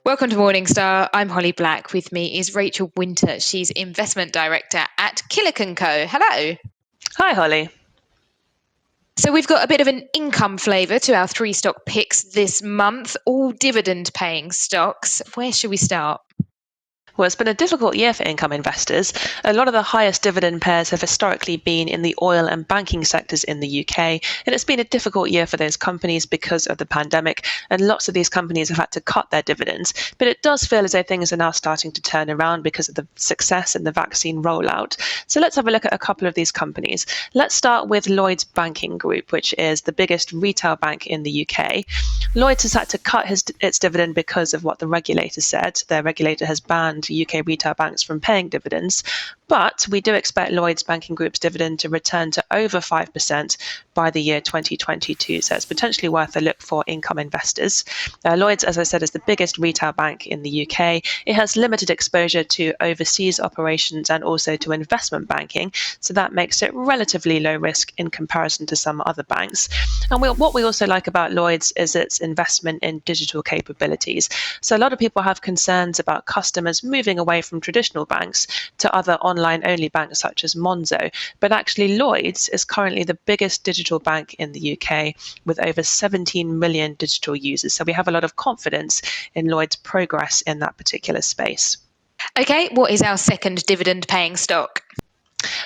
Welcome to Morningstar. I'm Holly Black. With me is Rachel Winter. She's Investment Director at Killick & Co. Hello. Hi, Holly. So we've got a bit of an income flavour to our three stock picks this month, all dividend paying stocks. Where should we start? Well, it's been a difficult year for income investors. A lot of the highest dividend payers have historically been in the oil and banking sectors in the UK, and it's been a difficult year for those companies because of the pandemic, and lots of these companies have had to cut their dividends. But it does feel as though things are now starting to turn around because of the success in the vaccine rollout. So let's have a look at a couple of these companies. Let's start with Lloyds Banking Group, which is the biggest retail bank in the UK. Lloyds has had to cut its dividend because of what the regulator said. Their regulator has banned UK retail banks from paying dividends, but we do expect Lloyds Banking Group's dividend to return to over 5% by the year 2022, so it's potentially worth a look for income investors. Lloyds, as I said, is the biggest retail bank in the UK. It has limited exposure to overseas operations and also to investment banking, so that makes it relatively low risk in comparison to some other banks. And what we also like about Lloyds is its investment in digital capabilities. So a lot of people have concerns about customers moving away from traditional banks to other online-only banks such as Monzo, but actually Lloyds is currently the biggest digital bank in the UK with over 17 million digital users. So we have a lot of confidence in Lloyds' progress in that particular space. Okay, what is our second dividend paying stock?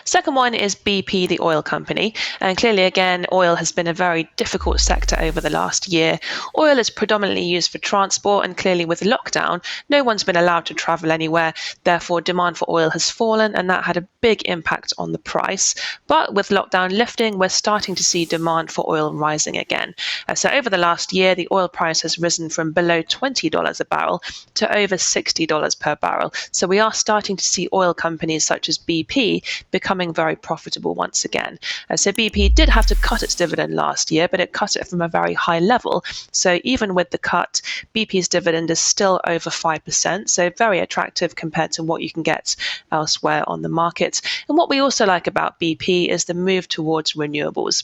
Second one is BP, the oil company. And clearly, again, oil has been a very difficult sector over the last year. Oil is predominantly used for transport, and clearly with lockdown, no one's been allowed to travel anywhere. Therefore, demand for oil has fallen, and that had a big impact on the price. But with lockdown lifting, we're starting to see demand for oil rising again. So over the last year, the oil price has risen from below $20 a barrel to over $60 per barrel. So we are starting to see oil companies such as BP becoming very profitable once again. So BP did have to cut its dividend last year, but it cut it from a very high level. So even with the cut, BP's dividend is still over 5%, so very attractive compared to what you can get elsewhere on the market. And what we also like about BP is the move towards renewables.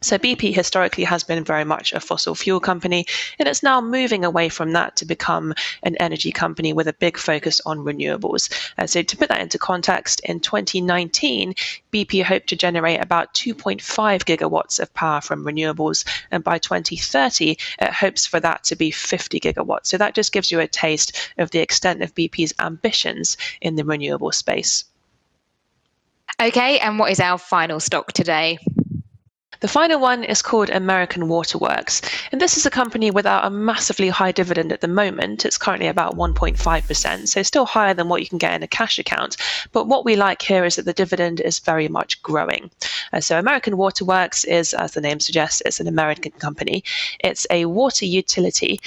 So BP historically has been very much a fossil fuel company, and it's now moving away from that to become an energy company with a big focus on renewables. So to put that into context, in 2019, BP hoped to generate about 2.5 gigawatts of power from renewables, and by 2030, it hopes for that to be 50 gigawatts. So that just gives you a taste of the extent of BP's ambitions in the renewable space. Okay, and what is our final stock today? The final one is called American Waterworks, and this is a company without a massively high dividend at the moment. It's currently about 1.5%, so still higher than what you can get in a cash account. But what we like here is that the dividend is very much growing. So American Waterworks is, as the name suggests, it's an American company. It's a water utility,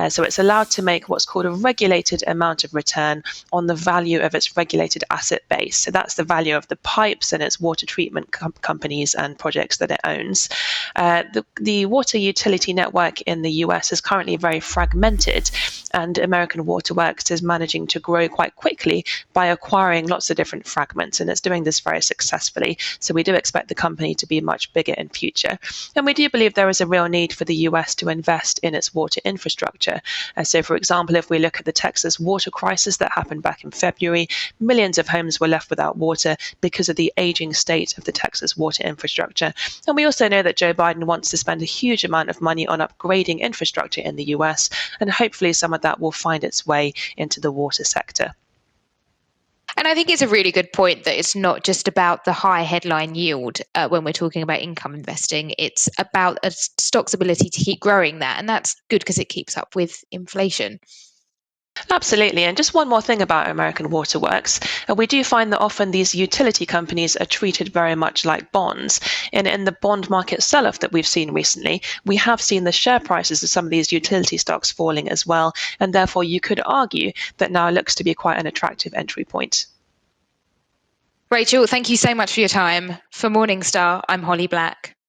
so it's allowed to make what's called a regulated amount of return on the value of its regulated asset base. So that's the value of the pipes and its water treatment companies and projects that it owns. The water utility network in the US is currently very fragmented, and American Waterworks is managing to grow quite quickly by acquiring lots of different fragments, and it's doing this very successfully. So we do expect the company to be much bigger in future. And we do believe there is a real need for the US to invest in its water infrastructure. So for example, if we look at the Texas water crisis that happened back in February, millions of homes were left without water because of the aging state of the Texas water infrastructure. And we also know that Joe Biden wants to spend a huge amount of money on upgrading infrastructure in the US, and hopefully some of that will find its way into the water sector. And I think it's a really good point that it's not just about the high headline yield when we're talking about income investing. It's about a stock's ability to keep growing that. And that's good because it keeps up with inflation. Absolutely. And just one more thing about American Waterworks. We do find that often these utility companies are treated very much like bonds. And in the bond market sell-off that we've seen recently, we have seen the share prices of some of these utility stocks falling as well. And therefore, you could argue that now looks to be quite an attractive entry point. Rachel, thank you so much for your time. For Morningstar, I'm Holly Black.